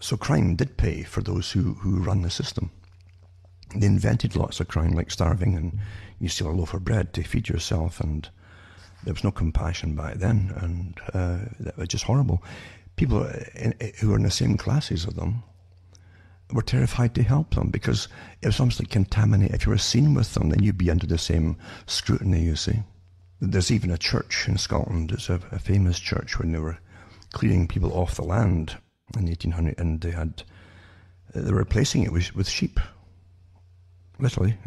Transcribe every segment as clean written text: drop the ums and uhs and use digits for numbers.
So crime did pay for those who run the system. They invented lots of crime, like starving, and you steal a loaf of bread to feed yourself, and there was no compassion back then, and that was just horrible. People who were in the same classes of them were terrified to help them, because it was almost like contaminated. If you were seen with them, then you'd be under the same scrutiny, you see. There's even a church in Scotland, it's a famous church, when they were clearing people off the land in the 1800s, and they were replacing it with sheep. Literally,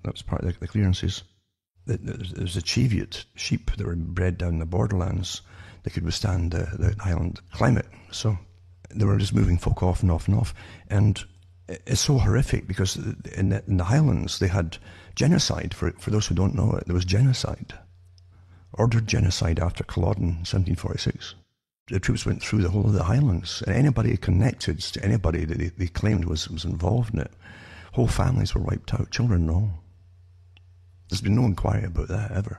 that was part of the clearances. There's a Cheviot sheep that were bred down the borderlands that could withstand the Highland climate. So they were just moving folk off and off and off. And it's so horrific, because in the Highlands they had genocide. For those who don't know it, there was genocide. Ordered genocide after Culloden in 1746. The troops went through the whole of the Highlands, and anybody connected to anybody that they claimed was involved in it, whole families were wiped out, children and all. There's been no inquiry about that ever.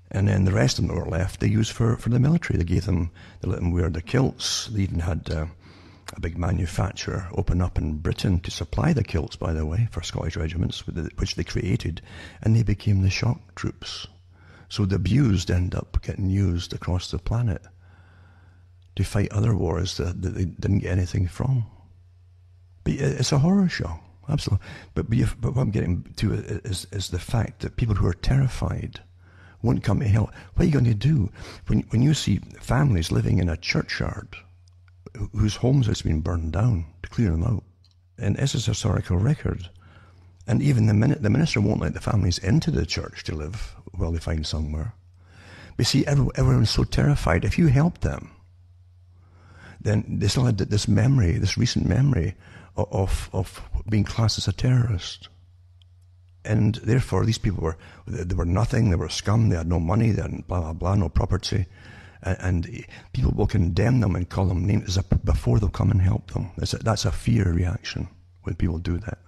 And then the rest of them that were left, they used for the military. They let them wear the kilts. They even had a big manufacturer open up in Britain to supply the kilts, by the way, for Scottish regiments, which they created, and they became the shock troops. So the abused end up getting used across the planet to fight other wars that they didn't get anything from. But it's a horror show, absolutely. But what I'm getting to is the fact that people who are terrified won't come to help. What are you going to do when you see families living in a churchyard whose homes has been burned down to clear them out? And this is a historical record. And even the minister won't let the families into the church to live while they find somewhere. But see, everyone's so terrified. If you help them, then they still had this recent memory of being classed as a terrorist. And therefore, these people they were nothing, they were scum, they had no money, they had blah, blah, blah, no property. And people will condemn them and call them names before they'll come and help them. That's a fear reaction when people do that.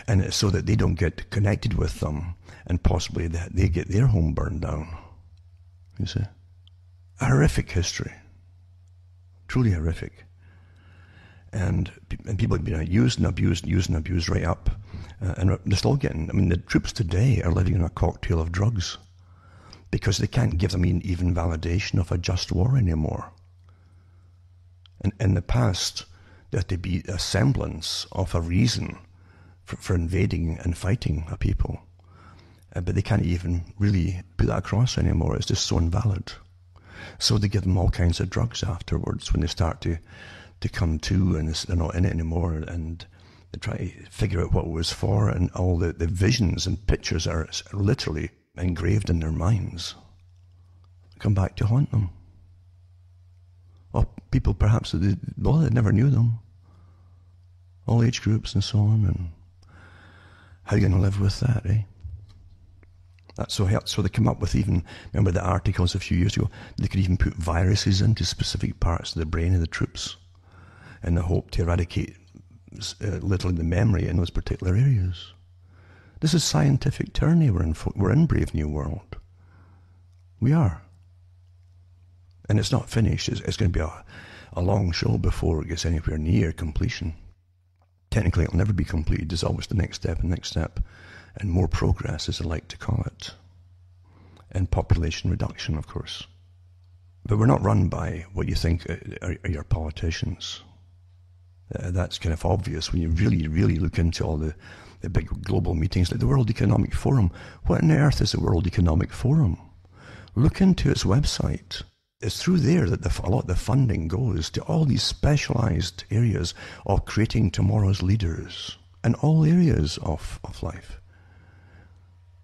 And it's so that they don't get connected with them, and possibly that they get their home burned down. You see? A horrific history. Truly horrific. And people have been used and abused right up. And they're still getting, the troops today are living in a cocktail of drugs, because they can't give them even validation of a just war anymore. And in the past, there had to be a semblance of a reason for invading and fighting a people. But they can't even really put that across anymore. It's just so invalid. So they give them all kinds of drugs afterwards when they start to come to, and they're not in it anymore, and they try to figure out what it was for, and all the visions and pictures are literally engraved in their minds, come back to haunt them. Or people perhaps they never knew them, all age groups and so on, and how are you going to live with that, eh? That's so they come up with, even, remember the articles a few years ago, they could even put viruses into specific parts of the brain of the troops in the hope to eradicate literally the memory in those particular areas. This is scientific tyranny we're in, Brave New World. We are. And it's not finished. It's going to be a long show before it gets anywhere near completion. Technically, it'll never be completed. There's always the next step and more progress, as I like to call it. And population reduction, of course. But we're not run by what you think are your politicians. That's kind of obvious when you really, really look into all the big global meetings like the World Economic Forum. What on earth is the World Economic Forum? Look into its website. It's through there that a lot of the funding goes to all these specialized areas of creating tomorrow's leaders in all areas of life.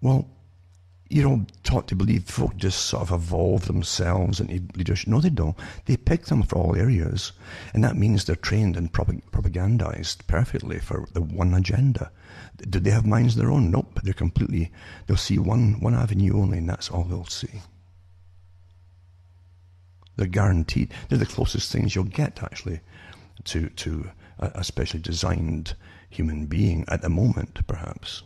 Well, you don't taught to believe folk just sort of evolve themselves into leadership. No, they don't. They pick them for all areas, and that means they're trained and propagandized perfectly for the one agenda. Do they have minds of their own? Nope. They'll see one avenue only, and that's all they'll see. They're guaranteed. They're the closest things you'll get, actually, to a specially designed human being at the moment, perhaps.